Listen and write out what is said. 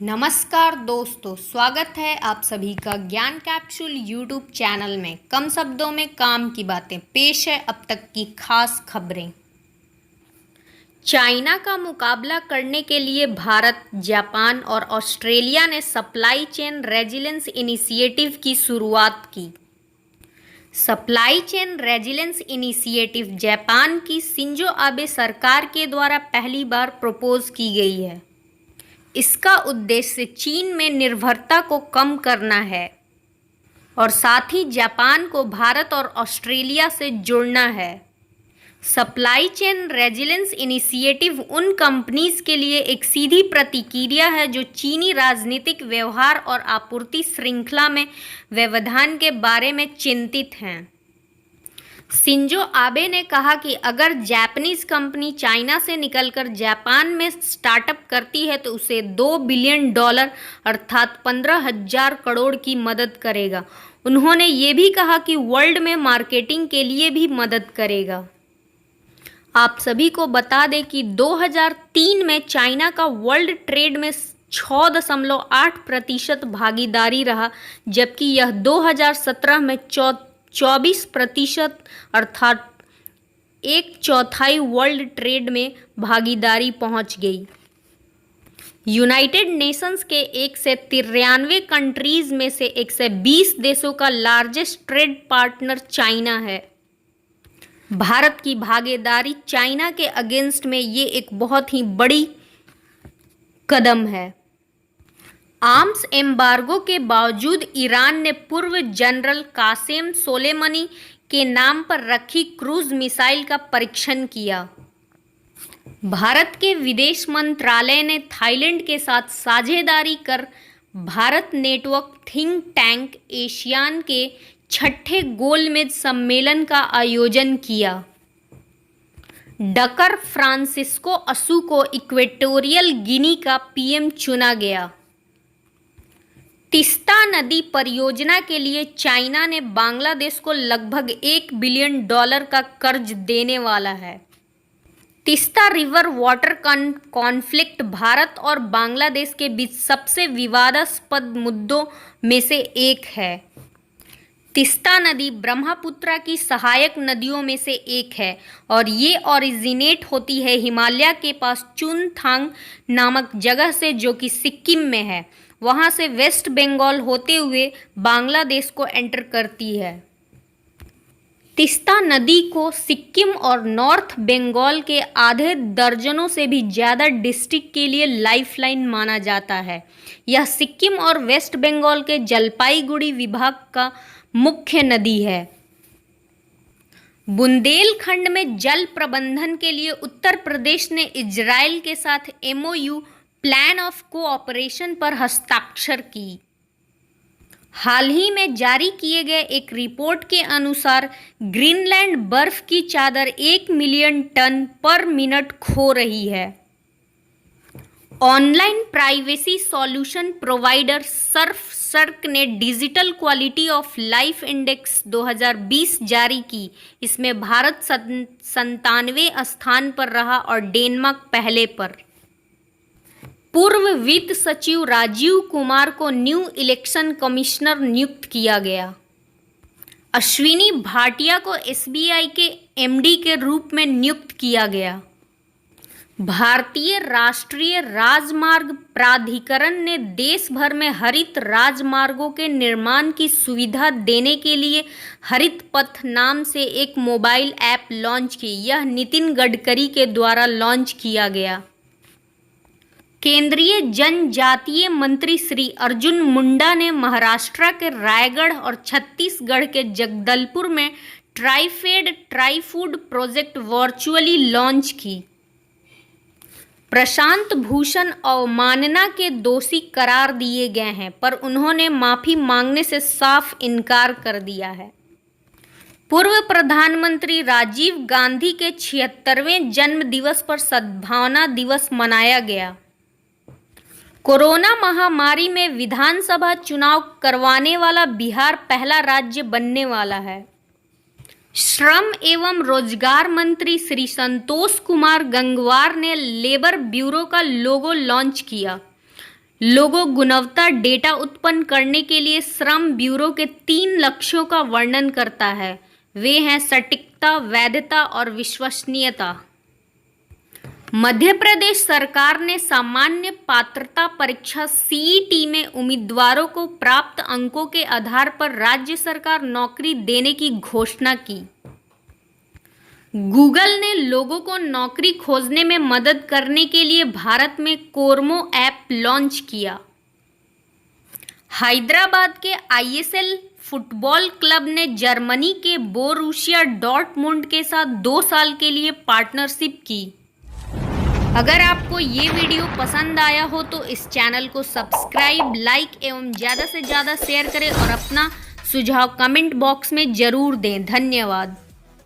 नमस्कार दोस्तों, स्वागत है आप सभी का ज्ञान कैप्सूल यूट्यूब चैनल में। कम शब्दों में काम की बातें पेश है अब तक की खास खबरें। चाइना का मुकाबला करने के लिए भारत, जापान और ऑस्ट्रेलिया ने सप्लाई चेन रेजिलेंस इनिशिएटिव की शुरुआत की। Supply chain resilience initiative Japan की शिंजो आबे सरकार के द्वारा पहली बार प्रपोज की गई है। इसका उद्देश्य चीन में निर्भरता को कम करना है और साथ ही जापान को भारत और ऑस्ट्रेलिया से जोड़ना है। सप्लाई चेन रेजिलेंस इनिशिएटिव उन कंपनीज के लिए एक सीधी प्रतिक्रिया है जो चीनी राजनीतिक व्यवहार और आपूर्ति श्रृंखला में व्यवधान के बारे में चिंतित हैं। शिंजो आबे ने कहा कि अगर जापानीज कंपनी चाइना से निकलकर जापान में स्टार्टअप करती है तो उसे $2 बिलियन अर्थात 15,000 करोड़ की मदद करेगा। उन्होंने ये भी कहा कि वर्ल्ड में मार्केटिंग के लिए भी मदद करेगा। आप सभी को बता दें कि 2003 में चाइना का वर्ल्ड ट्रेड में 6.8% भागीदारी रहा, जबकि यह 2017 में 24% अर्थात 1/4 वर्ल्ड ट्रेड में भागीदारी पहुंच गई। यूनाइटेड नेशंस के 193 कंट्रीज में से 120 देशों का लार्जेस्ट ट्रेड पार्टनर चाइना है। भारत की भागीदारी चाइना के अगेंस्ट में ये एक बहुत ही बड़ी कदम है। आर्म्स एम्बार्गो के बावजूद ईरान ने पूर्व जनरल कासेम सोलेमनी के नाम पर रखी क्रूज मिसाइल का परीक्षण किया। भारत के विदेश मंत्रालय ने थाईलैंड के साथ साझेदारी कर Bharat network think tank ASEAN के 6ठे गोलमेज सम्मेलन का आयोजन किया। डकर फ्रांसिस्को असू को इक्वेटोरियल गिनी का पीएम चुना गया। तिस्ता नदी परियोजना के लिए चाइना ने बांग्लादेश को लगभग $1 बिलियन का कर्ज देने वाला है। Teesta river water conflict Bharat और बांग्लादेश के बीच सबसे विवादास्पद मुद्दों में से एक है। तिस्ता नदी ब्रह्मपुत्र की सहायक नदियों में से एक है और ये ओरिजिनेट होती है हिमालय के पास चुनथांग नामक जगह से, जो कि सिक्किम में है। वहाँ से वेस्ट बंगाल होते हुए बांग्लादेश को एंटर करती है। तिस्ता नदी को सिक्किम और नॉर्थ बंगाल के आधे दर्जनों से भी ज़्यादा डिस्ट्रिक्ट के लिए लाइफलाइन माना जाता है। यह सिक्किम और वेस्ट बंगाल के जलपाईगुड़ी विभाग का मुख्य नदी है। बुंदेलखंड में जल प्रबंधन के लिए उत्तर प्रदेश ने इजराइल के साथ MOU प्लान ऑफ कोऑपरेशन पर हस्ताक्षर की। हाल ही में जारी किए गए एक रिपोर्ट के अनुसार ग्रीनलैंड बर्फ की चादर 1 मिलियन टन पर मिनट खो रही है। Online privacy solution provider surf ने digital quality of life index 2020 जारी की। इसमें भारत 97वें स्थान पर रहा और डेनमार्क पहले पर। पूर्व वित्त सचिव राजीव कुमार को न्यू इलेक्शन कमिश्नर नियुक्त किया गया। अश्विनी भाटिया को SBI के MD के रूप में नियुक्त किया गया। भारतीय राष्ट्रीय राजमार्ग प्राधिकरण ने देश भर में हरित राजमार्गों के निर्माण की सुविधा देने के लिए हरित पथ नाम से एक मोबाइल ऐप लॉन्च की। यह नितिन गडकरी के द्वारा लॉन्च किया गया। केंद्रीय जनजातीय मंत्री श्री अर्जुन मुंडा ने महाराष्ट्र के रायगढ़ और छत्तीसगढ़ के जगदलपुर में TRIFED try-food project virtually launch की। प्रशांत भूषण अवमानना के दोषी करार दिए गए हैं, पर उन्होंने माफी मांगने से साफ इनकार कर दिया है। पूर्व प्रधानमंत्री राजीव गांधी के 76वें जन्म दिवस पर सद्भावना दिवस मनाया गया। कोरोना महामारी में विधानसभा चुनाव करवाने वाला बिहार पहला राज्य बनने वाला है। श्रम एवं रोजगार मंत्री श्री संतोष कुमार गंगवार ने लेबर ब्यूरो का लोगो लॉन्च किया। लोगों गुणवत्ता डेटा उत्पन्न करने के लिए श्रम ब्यूरो के 3 लक्ष्यों का वर्णन करता है। वे हैं सटीकता, वैधता और विश्वसनीयता। मध्य प्रदेश सरकार ने सामान्य पात्रता परीक्षा सीईटी में उम्मीदवारों को प्राप्त अंकों के आधार पर राज्य सरकार नौकरी देने की घोषणा की। गूगल ने लोगों को नौकरी खोजने में मदद करने के लिए भारत में कोरमो ऐप लॉन्च किया। हैदराबाद के आईएसएल फुटबॉल क्लब ने जर्मनी के बोरुसिया डॉर्टमुंड के साथ 2 साल के लिए पार्टनरशिप की। अगर आपको ये वीडियो पसंद आया हो तो इस चैनल को सब्सक्राइब, लाइक एवं ज़्यादा से ज़्यादा शेयर करें और अपना सुझाव कमेंट बॉक्स में ज़रूर दें। धन्यवाद।